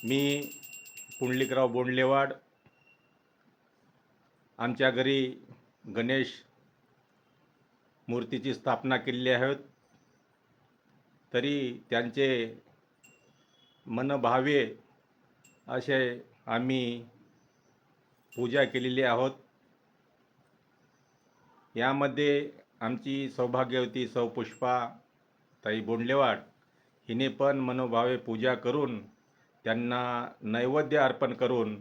मी पुंडलिकराव बोंडलेवाड. आमच्या घरी गणेश मूर्तीची स्थापना केलेली आहे. तरी त्यांचे मनभावे असे आम्ही पूजा केलेली आहोत. यामध्ये आमची सौभाग्यवती सौ पुष्पा ताई बोंडलेवाड हिने पण मनोभावे पूजा करून त्यांना नैवेद्य अर्पण करून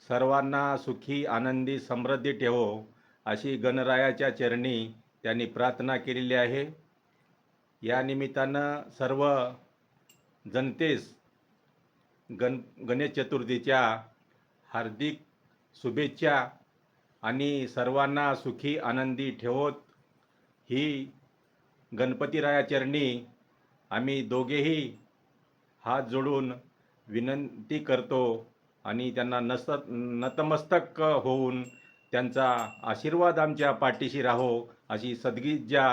सर्वांना सुखी आनंदी समृद्धी ठेवो अशी गणरायाच्या चरणी त्यांनी प्रार्थना केलेली आहे. या निमित्तानं सर्व जनतेस गणेश चतुर्थीच्या हार्दिक शुभेच्छा आणि सर्वांना सुखी आनंदी ठेवत ही गणपतीरायाचरणी आम्ही दोघेही हात जोडून विनंती करतो आणि त्यांना नतमस्तक होऊन त्यांचा आशीर्वाद आमच्या पाठीशी राहो अशी सद्गिज्जा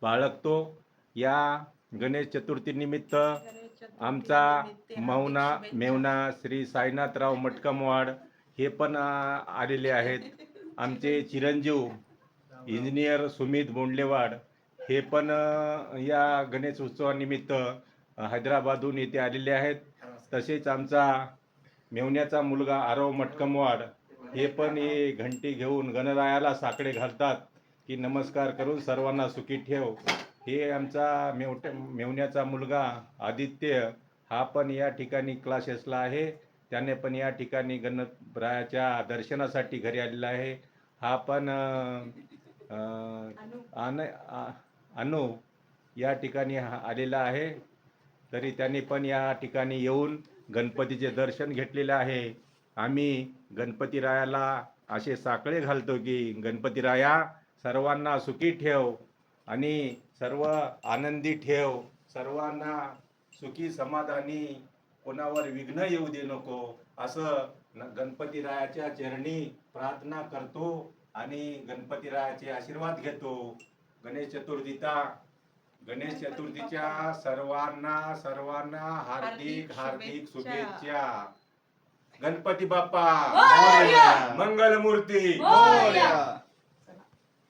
बाळगतो. या गणेश चतुर्थीनिमित्त आमचा मेवना श्री साईनाथराव मटकमवाड हे पण आलेले आहेत. आमचे चिरंजीव इंजिनियर सुमित बोंडलेवाड हे पण या गणेश उत्सवानिमित्त हैदराबादहून येथे आलेले आहेत. तसेच आमचा मेवण्याचा मुलगा आरव मटकमवाड हे पण हे घंटी घेऊन गणरायाला साकडे घालतात की नमस्कार करून सर्वांना सुखी ठेव. हे आमचा मेवण्याचा मुलगा आदित्य हा पण या ठिकाणी क्लासेसला आहे. त्याने पण या ठिकाणी गणरायाच्या दर्शनासाठी घरी आलेला आहे. हा पण अनु या ठिकाणी आलेला आहे. तरी त्यांनी पण या ठिकाणी येऊन गणपतीचे दर्शन घेतलेले आहे. आम्ही गणपतीरायाला असे साकडे घालतो की गणपतीराया सर्वांना सुखी ठेव आणि सर्व आनंदी ठेव, सर्वांना सुखी समाधानी, कोणावर विघ्न येऊ दे नको असं गणपतीरायाच्या चरणी प्रार्थना करतो आणि गणपतीरायाचे आशीर्वाद घेतो. गणेश चतुर्थीच्या सर्वांना हार्दिक शुभेच्छा. गणपती बाप्पा मंगलमूर्ती.